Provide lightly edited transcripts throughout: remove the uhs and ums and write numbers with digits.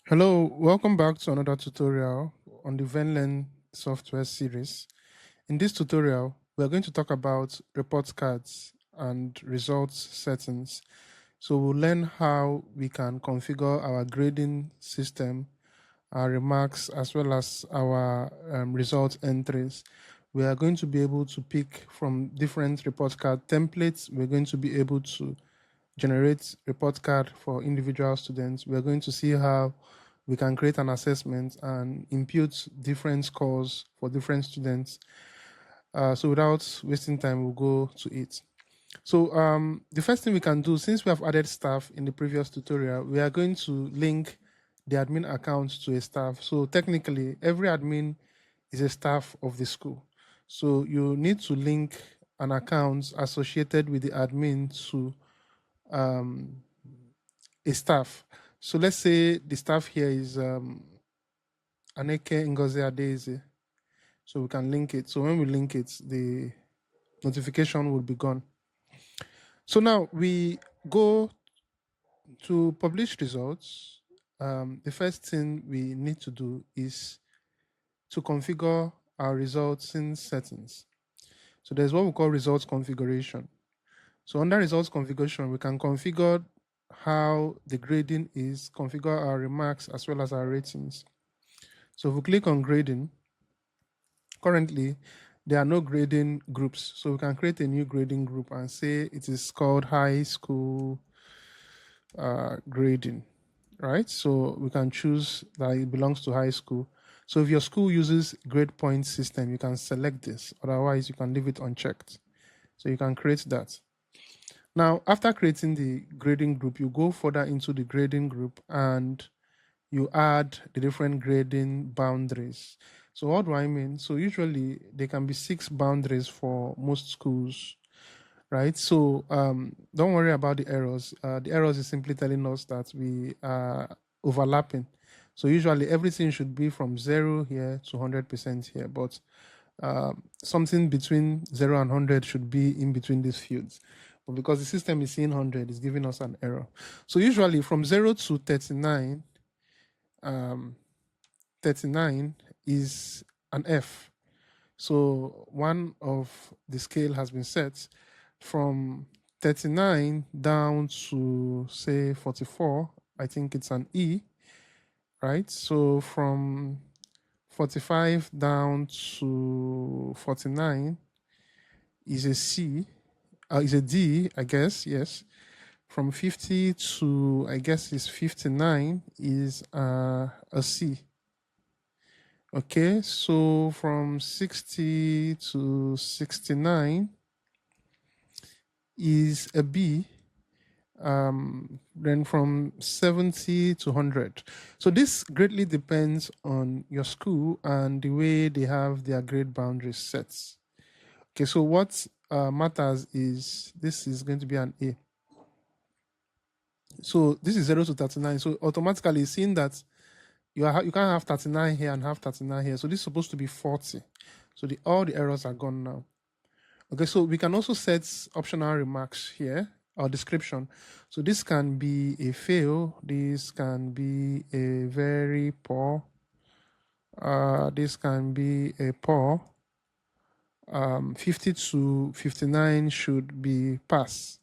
Hello, welcome back to another tutorial on the Venlearn software series. In this tutorial, we are going to talk about report cards and results settings. So we'll learn how we can configure our grading system, our remarks, as well as our result entries. We are going to be able to pick from different report card templates. We're going to be able to generate report card for individual students. We're going to see how we can create an assessment and impute different scores for different students. So without wasting time, we'll go to it. So the first thing we can do, since we have added staff in the previous tutorial, we are going to link the admin account to a staff. So technically, every admin is a staff of the school. So you need to link an account associated with the admin to a staff. So let's say the staff here is Aneke Ngozi Adeze. So we can link it. So when we link it, the notification will be gone. So now we go to publish results. The first thing we need to do is to configure our results in settings. So there's what we call results configuration. So under results configuration, we can configure how the grading is, configure our remarks as well as our ratings. So if we click on grading, currently there are no grading groups. So we can create a new grading group and say it is called high school grading, right? So we can choose that it belongs to high school. So if your school uses grade point system, you can select this. Otherwise, you can leave it unchecked. So you can create that. Now, after creating the grading group, you go further into the grading group and you add the different grading boundaries. So what do I mean? So usually there can be 6 boundaries for most schools, right? So don't worry about the errors. The errors is simply telling us that we are overlapping. So usually everything should be from 0 here to 100% here, but something between 0 and 100 should be in between these fields. But because the system is seeing 100, it's giving us an error. So usually from 0 to 39, 39 is an F. So one of the scale has been set from 39 down to say 44. I think it's an E, right? So from 45 down to 49 is a C, is a D, I guess, yes. From 50 to, I guess, is 59 is a C. Okay, so from 60 to 69 is a B. Then from 70 to 100. So this greatly depends on your school and the way they have their grade boundaries set. Okay, so what matters is this is going to be an A. So this is 0 to 39. So automatically seeing that you can't have 39 here and have 39 here. So this is supposed to be 40. So all the errors are gone now. Okay, so we can also set optional remarks here or description. So this can be a fail. This can be a very poor. This can be a poor. 50 to 59 should be pass,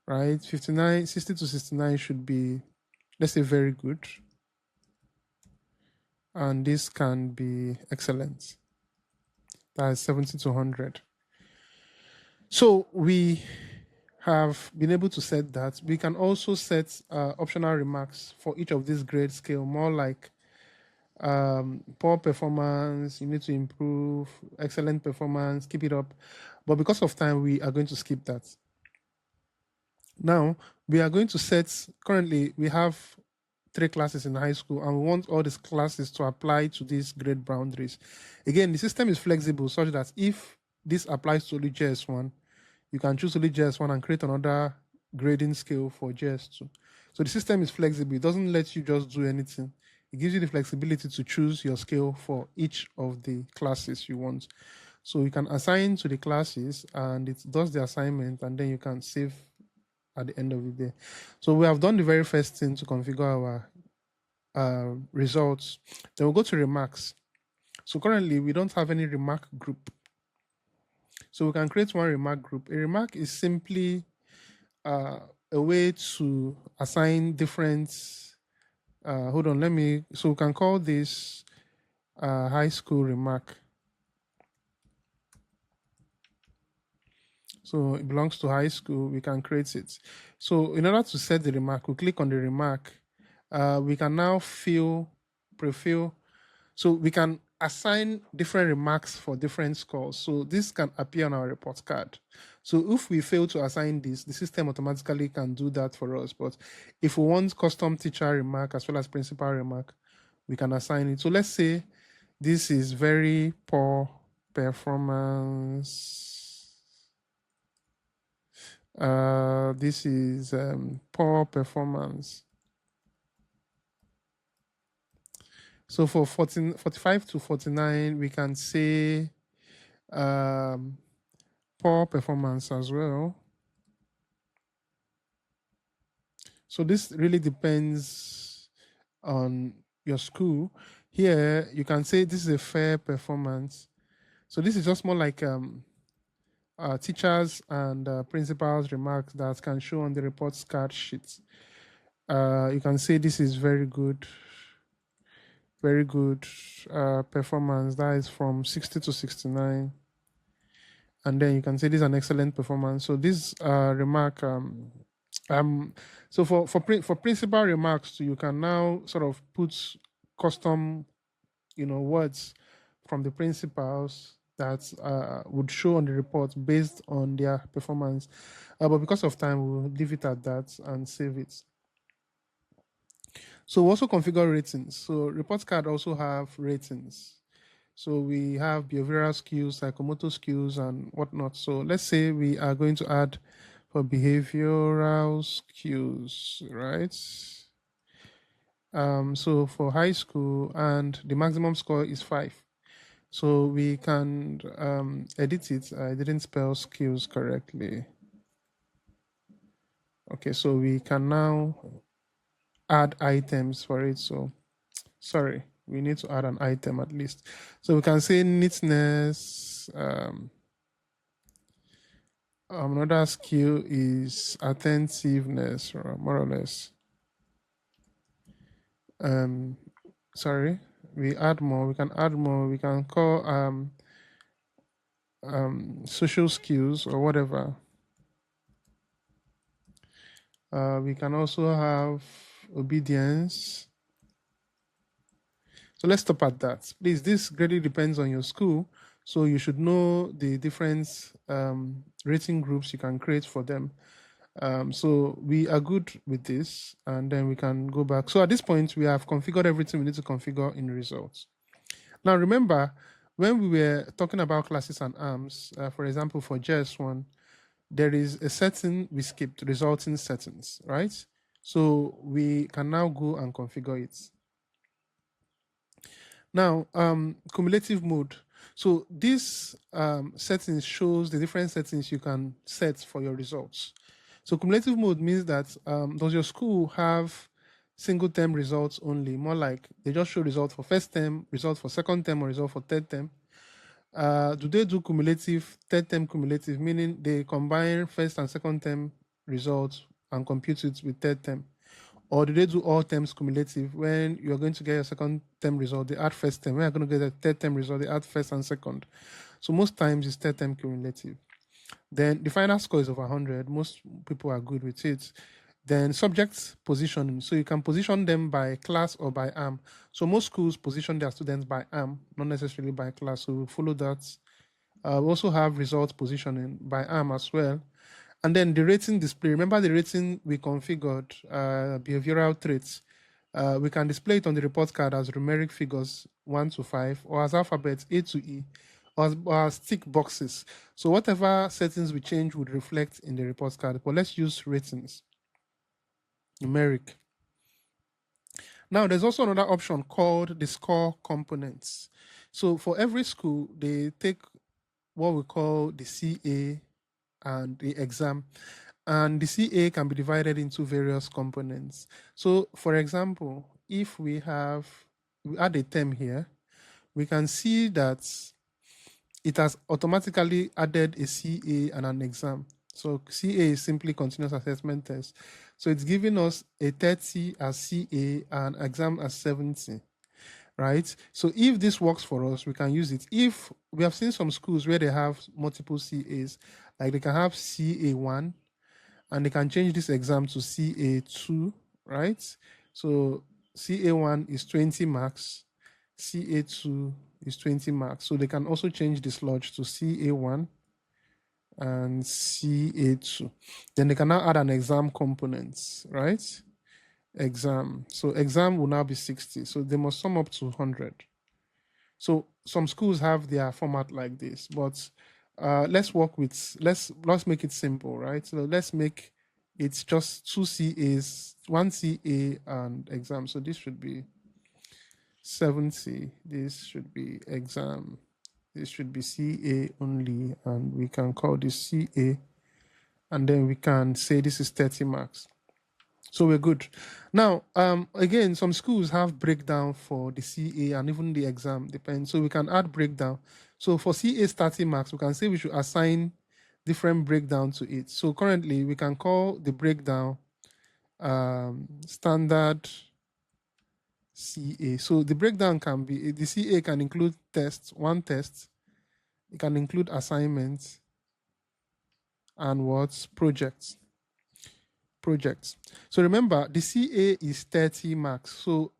right? 59, 60 to 69 should be, let's say, very good. And this can be excellent. That is 70 to 100. So we have been able to set that. We can also set optional remarks for each of these grade scale, more like poor performance, you need to improve, excellent performance, keep it up. But because of time, we are going to skip that. Now, we are going to set, currently we have 3 classes in high school and we want all these classes to apply to these grade boundaries. Again, the system is flexible such that if this applies to only JS1, you can choose only JS1 and create another grading scale for JS2. So the system is flexible. It doesn't let you just do anything. It gives you the flexibility to choose your scale for each of the classes you want. So you can assign to the classes and it does the assignment and then you can save at the end of the day. So we have done the very first thing to configure our results. Then we'll go to remarks. So currently we don't have any remark group. So we can create one remark group. A remark is simply a way to assign different, so we can call this high school remark. So it belongs to high school, we can create it. So in order to set the remark, we click on the remark. We can now prefill. So we can assign different remarks for different scores. So this can appear on our report card. So if we fail to assign this, the system automatically can do that for us. But if we want custom teacher remark as well as principal remark, we can assign it. So let's say this is very poor performance. This is poor performance. So for 45 to 49, we can say poor performance as well. So this really depends on your school. Here, you can say this is a fair performance. So this is just more like teachers and principals' remarks that can show on the report card sheet. You can say this is very good performance. That is from 60 to 69. And then you can say this is an excellent performance. So this remark, so for principal remarks, you can now sort of put custom, words from the principals that would show on the report based on their performance. But because of time, we'll leave it at that and save it. So we also configure ratings. So report card also have ratings. So we have behavioral skills, psychomotor skills, and whatnot. So let's say we are going to add for behavioral skills, right? So for high school, and the maximum score is 5. So we can edit it. I didn't spell skills correctly. Okay, so we can now add items for it. So, sorry, we need to add an item at least. So we can say neatness. Another skill is attentiveness, or more or less. Sorry, we add more. We can add more. We can call social skills or whatever. We can also have obedience. So let's stop at that. Please, this greatly depends on your school. So you should know the different rating groups you can create for them. So we are good with this, and then we can go back. So at this point, we have configured everything we need to configure in results. Now, remember, when we were talking about classes and arms, for example, for JS1, there is a setting we skipped, resulting settings, right? So we can now go and configure it. Now, cumulative mode. So this settings shows the different settings you can set for your results. So cumulative mode means that does your school have single term results only? More like they just show results for first term, results for second term, or result for third term. Do they do cumulative, third term cumulative, meaning they combine first and second term results and compute it with third term? Or do they do all terms cumulative? When you're going to get your second term result, they add first term. When you're going to get a third term result, they add first and second. So most times it's third term cumulative. Then the final score is over 100. Most people are good with it. Then subject positioning. So you can position them by class or by arm. So most schools position their students by arm, not necessarily by class. So we'll follow that. We also have result positioning by arm as well. And then the rating display. Remember the rating we configured, behavioral traits. We can display it on the report card as numeric figures 1 to 5, or as alphabets A to E, or as tick boxes. So whatever settings we change would reflect in the report card. But let's use ratings, numeric. Now, there's also another option called the score components. So for every school, they take what we call the CA and the exam. And the CA can be divided into various components. So, for example, if we add a term here, we can see that it has automatically added a CA and an exam. So CA is simply continuous assessment test. So it's giving us a 30 as CA and exam as 70, right? So if this works for us, we can use it. If we have seen some schools where they have multiple CAs, like they can have CA1 and they can change this exam to CA2, right? So CA1 is 20 marks, CA2 is 20 marks. So they can also change the sludge to CA1 and CA2. Then they can now add an exam component, right? Exam. So exam will now be 60. So they must sum up to 100. So some schools have their format like this, but let's make it simple, right? So let's make it just 2 CAs, 1 CA and exam. So this should be 70. This should be exam. This should be CA only, and we can call this CA, and then we can say this is 30 marks. So we're good. Now, again, some schools have breakdown for the CA and even the exam, depends. So we can add breakdown. So for CA 30 marks, we can say we should assign different breakdown to it. So currently, we can call the breakdown standard CA. So the breakdown can be, the CA can include tests, one test. It can include assignments and what? Projects. So remember, the CA is 30 marks. So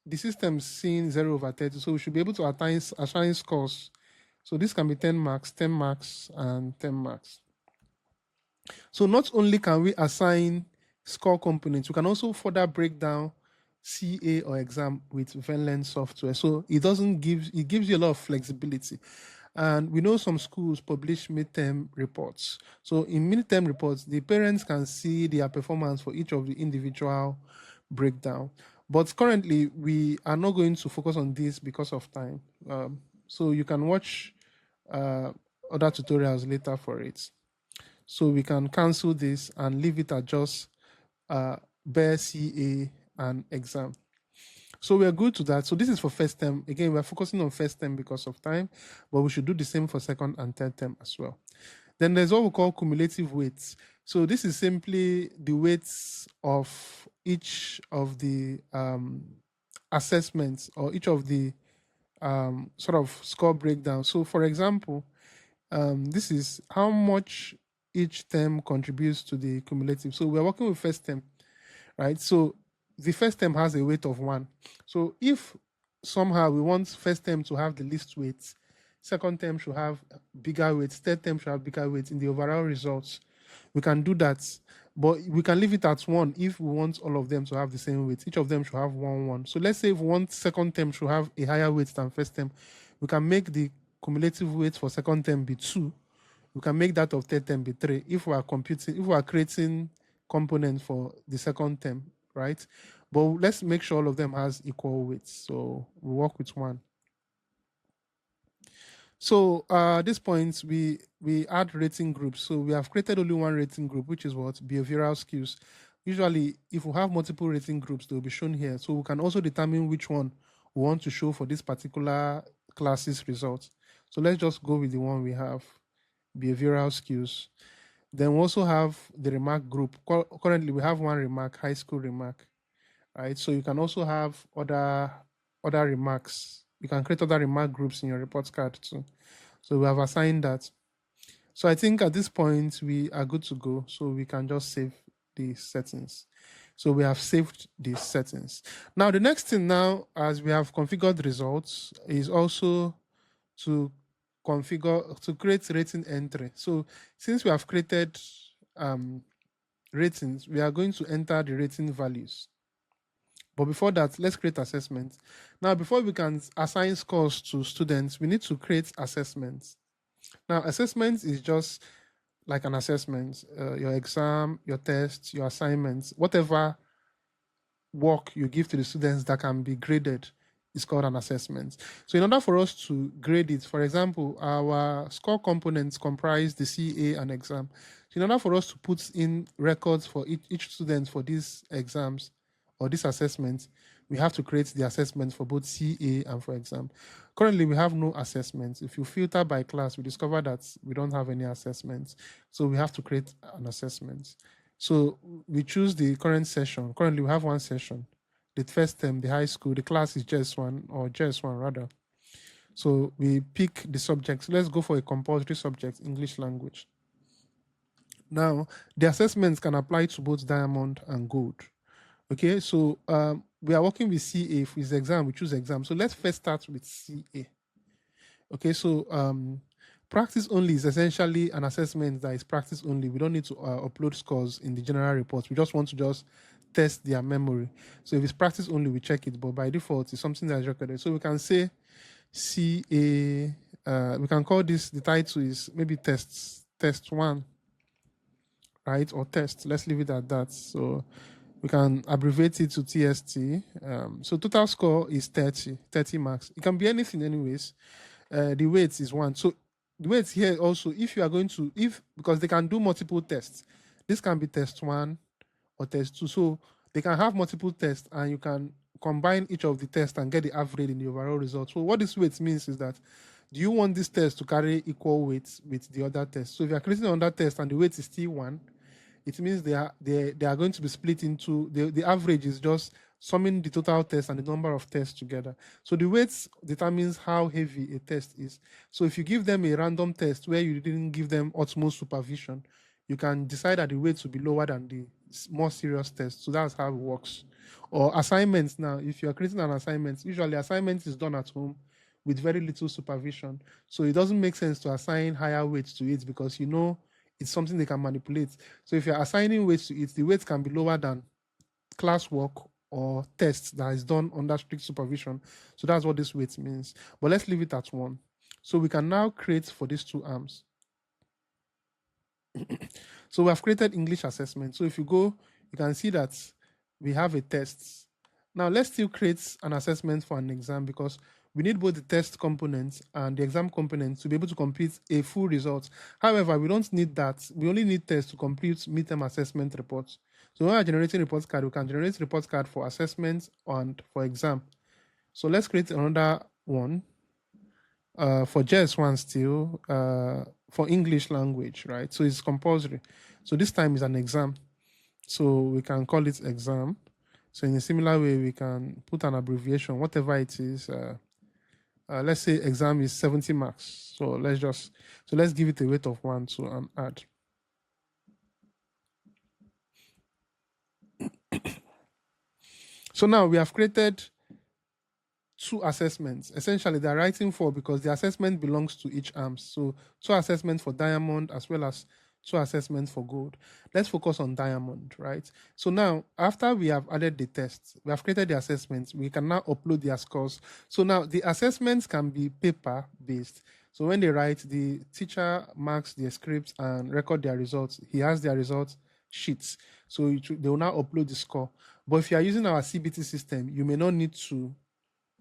the system is seeing 0/30. So we should be able to assign scores. So this can be 10 marks, 10 marks, and 10 marks. So not only can we assign score components, we can also further break down CA or exam with Venlearn software. So it gives you a lot of flexibility. And we know some schools publish midterm reports. So in midterm reports, the parents can see their performance for each of the individual breakdown. But currently, we are not going to focus on this because of time. So you can watch other tutorials later for it. So we can cancel this and leave it at just bare CA and exam. So we are good to that. So this is for first term. Again, we are focusing on first term because of time, but we should do the same for second and third term as well. Then there's what we call cumulative weights. So this is simply the weights of each of the assessments or each of the sort of score breakdown. So for example, this is how much each term contributes to the cumulative. So we're working with first term, right? So the first term has a weight of 1. So if somehow we want first term to have the least weights, second term should have bigger weights, third term should have bigger weights in the overall results, we can do that. But we can leave it at 1 if we want all of them to have the same weight. Each of them should have 1. So let's say if we want second term should have a higher weight than first term, we can make the cumulative weight for second term be 2. We can make that of third term be 3 if we are creating components for the second term, right? But let's make sure all of them has equal weights. So we work with 1. So at this point, we add rating groups. So we have created only one rating group, which is what? Behavioral skills. Usually, if we have multiple rating groups, they'll be shown here. So we can also determine which one we want to show for this particular class's results. So let's just go with the one we have, behavioral skills. Then we also have the remark group. Currently, we have one remark, high school remark, right? So you can also have other remarks. You can create other remark groups in your report card too. So we have assigned that. So I think at this point, we are good to go. So we can just save the settings. So we have saved these settings. Now, the next thing now, as we have configured results, is also to create rating entry. So since we have created ratings, we are going to enter the rating values. But before that, let's create assessments. Now, before we can assign scores to students, we need to create assessments. Now, assessments is just like an assessment, your exam, your test, your assignments, whatever work you give to the students that can be graded is called an assessment. So in order for us to grade it, for example, our score components comprise the CA and exam. So in order for us to put in records for each student for these exams or this assessment, we have to create the assessment for both CA and for exam. Currently, we have no assessments. If you filter by class, we discover that we don't have any assessments. So we have to create an assessment. So we choose the current session. Currently, we have one session. The first term, the high school, the class is JS1 or JS1 rather. So we pick the subject. So let's go for a compulsory subject, English language. Now, the assessments can apply to both diamond and gold. Okay, so we are working with CA. If it's exam, we choose exam. So let's first start with CA. Okay, so practice only is essentially an assessment that is practice only. We don't need to upload scores in the general report. We just want to just test their memory. So if it's practice only, we check it. But by default, it's something that is recorded. So we can say CA. We can call this, the title is maybe test 1, right? Or test. Let's leave it at that. So we can abbreviate it to TST. So total score is 30 marks. It can be anything anyways. The weight is 1. So the weight here also, if you are going to, because they can do multiple tests. This can be test 1 or test 2. So they can have multiple tests and you can combine each of the tests and get the average in the overall result. So what this weight means is that, do you want this test to carry equal weights with the other test? So if you are creating another test and the weight is still 1, it means they are going to be split into, the average is just summing the total test and the number of tests together. So the weights determines how heavy a test is. So if you give them a random test where you didn't give them utmost supervision, you can decide that the weights will be lower than the more serious test. So that's how it works. Or assignments now, if you're creating an assignment, usually assignment is done at home with very little supervision. So it doesn't make sense to assign higher weights to it because you know it's something they can manipulate. So if you're assigning weights to it, the weights can be lower than classwork or tests that is done under strict supervision. So that's what this weight means. But let's leave it at 1. So we can now create for these 2 arms. So we have created English assessment. So if you go, you can see that we have a test. Now let's still create an assessment for an exam because we need both the test component and the exam component to be able to complete a full result. However, we don't need that. We only need tests to complete midterm assessment reports. So when we're generating report card, we can generate report card for assessment and for exam. So let's create another one for JS1 still, for English language, right? So it's compulsory. So this time is an exam. So we can call it exam. So in a similar way, we can put an abbreviation, whatever it is. Let's say exam is 70 marks. So let's give it a weight of 1 to add. So now we have created 2 assessments. Essentially, they're writing 4 because the assessment belongs to each arm. So 2 assessments for diamond as well as 2 assessments for gold. Let's focus on diamond, right? So now, after we have added the tests, we have created the assessments, we can now upload their scores. So now the assessments can be paper-based. So when they write, the teacher marks their scripts and record their results. He has their results sheets. So they will now upload the score. But if you are using our CBT system, you may not need to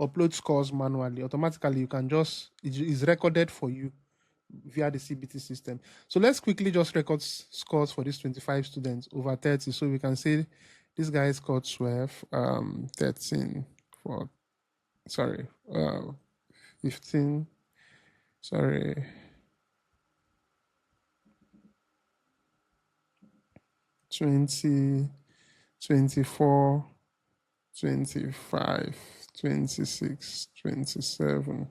upload scores manually. Automatically, you can just, it is recorded for you via the CBT system. So let's quickly just record scores for these 25 students over 30. So we can say this guy scored 12, 13, 15, 20, 24, 25, 26, 27,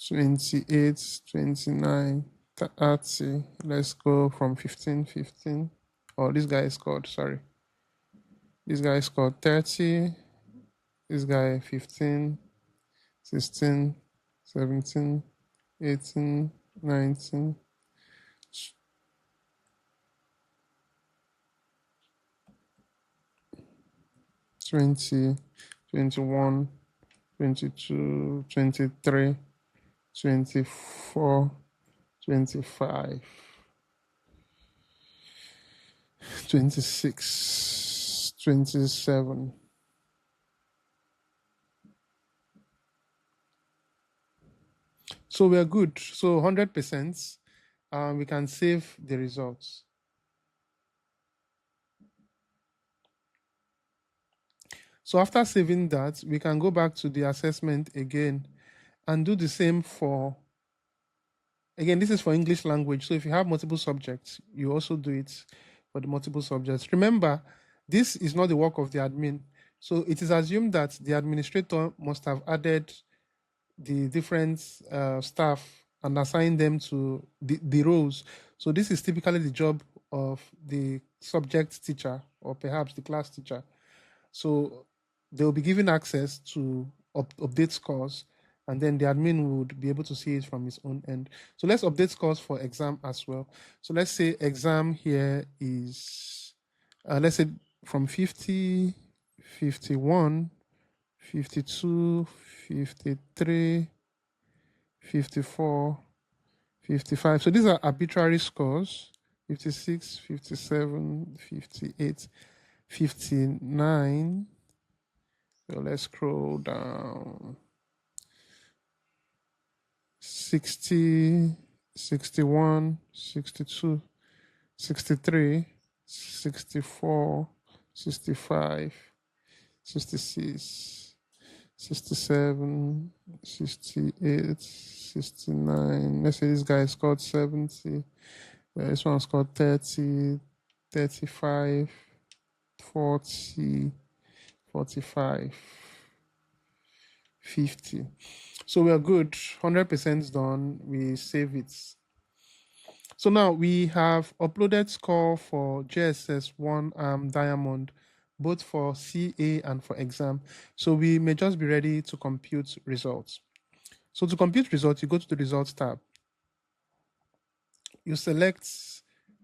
28, 29, 30. Let's go from 15. Oh, this guy scored 30. This guy 15, 16, 17, 18, 19, 20, 21, 22, 23, 24, 25, 26, 27. So we are good. So 100%, we can save the results. So after saving that, we can go back to the assessment again and do the same for, again, this is for English language. So if you have multiple subjects, you also do it for the multiple subjects. Remember, this is not the work of the admin. So it is assumed that the administrator must have added the different staff and assigned them to the roles. So this is typically the job of the subject teacher or perhaps the class teacher. So they'll be given access to update scores, and then the admin would be able to see it from his own end. So let's update scores for exam as well. So let's say exam here is, let's say from 50, 51, 52, 53, 54, 55. So these are arbitrary scores: 56, 57, 58, 59. So let's scroll down. 60, 61, 62, 63, 64, 65, 66, 67, 68, 69. Let's say this guy scored 70. This one scored 30, 35, 40, 45, 50. So we are good. 100% done. We save it. So now we have uploaded score for JSS 1 Diamond, both for CA and for exam. So we may just be ready to compute results. So to compute results, you go to the results tab. You select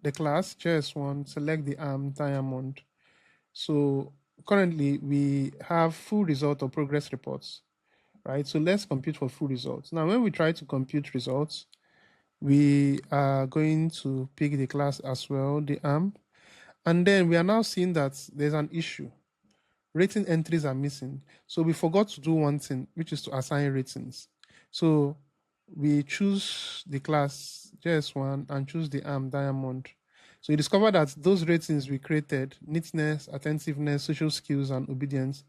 the class, JS1, select the Diamond. So currently we have full result or progress reports, right? So let's compute for full results. Now, when we try to compute results, we are going to pick the class as well, the AMP. And then we are now seeing that there's an issue. Rating entries are missing. So we forgot to do one thing, which is to assign ratings. So we choose the class JS1 and choose the AMP Diamond. So you discover that those ratings we created, neatness, attentiveness, social skills, and obedience,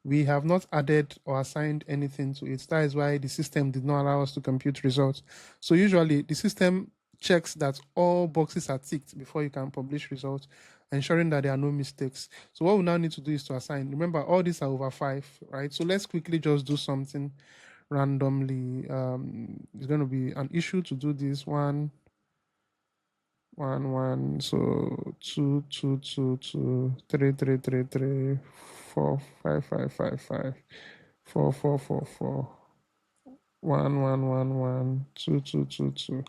we have not added or assigned anything to it. That is why the system did not allow us to compute results. So usually the system checks that all boxes are ticked before you can publish results, ensuring that there are no mistakes. So what we now need to do is to assign. Remember, all these are over 5, right? So let's quickly just do something randomly. It's going to be an issue to do this. 1, 1, 1. So 2, 2, 2, 2, 3, 3, 3, 3, 4, 5, 5, 5, 5, 4, 4, 4, 4, 1, 1, 1, 1, 2, 2, 2, 2.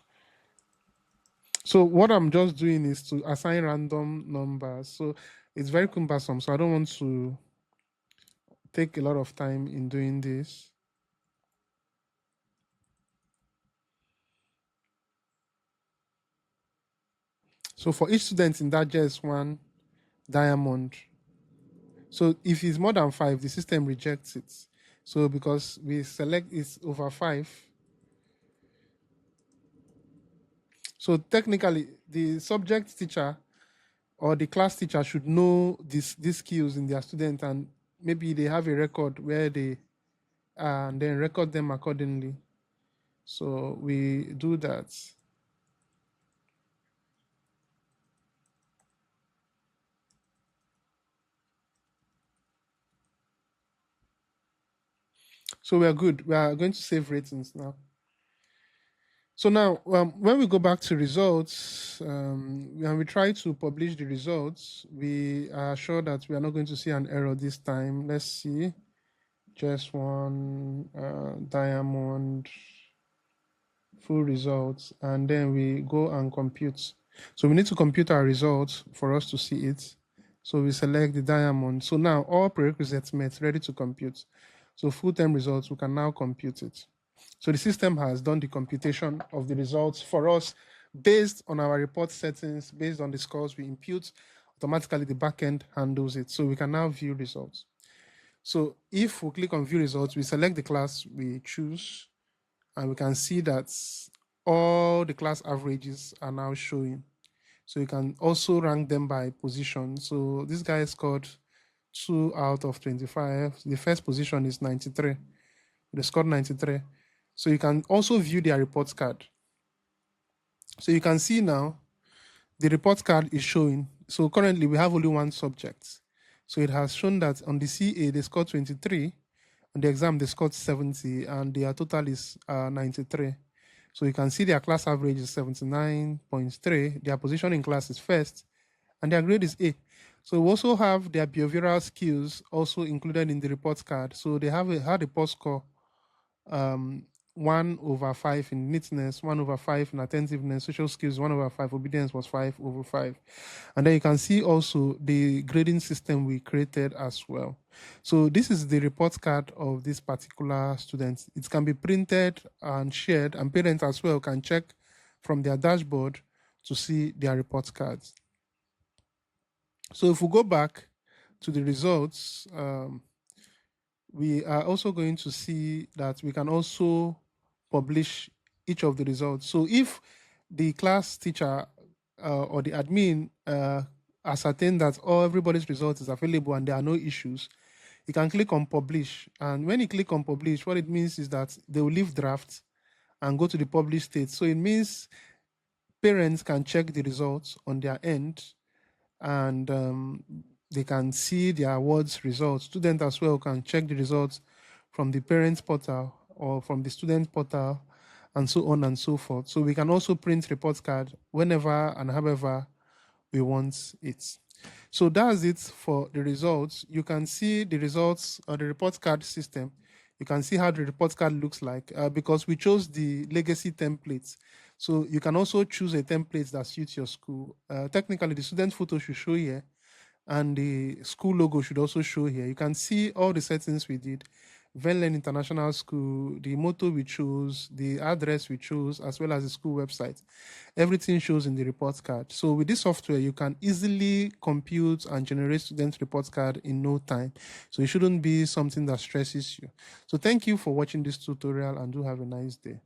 So what I'm just doing is to assign random numbers. So it's very cumbersome. So I don't want to take a lot of time in doing this. So for each student in that JS1 Diamond, so if it's more than 5, the system rejects it. So because we select it's over 5. So technically, the subject teacher or the class teacher should know these skills in their student, and maybe they have a record where they and then record them accordingly. So we do that. So we are good. We are going to save ratings now. So now, when we go back to results, when we try to publish the results, we are sure that we are not going to see an error this time. Let's see. Just one Diamond full results, and then we go and compute. So we need to compute our results for us to see it. So we select the Diamond. So now all prerequisites met, ready to compute. So full-term results, we can now compute it. So the system has done the computation of the results for us based on our report settings, based on the scores we impute. Automatically, the backend handles it. So we can now view results. So if we click on view results, we select the class we choose, and we can see that all the class averages are now showing. So you can also rank them by position. So this guy scored 2 out of 25. The first position is 93. They scored 93. So you can also view their report card. So you can see now the report card is showing. So currently we have only one subject. So it has shown that on the CA they scored 23, on the exam they scored 70, and their total is 93. So you can see their class average is 79.3. Their position in class is first, and their grade is A. So we also have their behavioral skills also included in the report card. So they had a post score 1/5 in neatness, 1/5 in attentiveness, social skills 1/5, obedience was 5/5. And then you can see also the grading system we created as well. So this is the report card of this particular student. It can be printed and shared, and parents as well can check from their dashboard to see their report cards. So if we go back to the results, we are also going to see that we can also publish each of the results. So if the class teacher or the admin ascertain that everybody's result is available and there are no issues, you can click on publish. And when you click on publish, what it means is that they will leave draft and go to the publish state. So it means parents can check the results on their end, and they can see their awards results. Students as well can check the results from the parents portal or from the student portal, and so on and so forth. So we can also print report card whenever and however we want it. So that's it for the results. You can see the results of the report card system. You can see how the report card looks like because we chose the legacy templates. So you can also choose a template that suits your school. Technically, the student photo should show here, and the school logo should also show here. You can see all the settings we did. Venlearn International School, the motto we chose, the address we chose, as well as the school website. Everything shows in the report card. So with this software, you can easily compute and generate student report card in no time. So it shouldn't be something that stresses you. So thank you for watching this tutorial, and do have a nice day.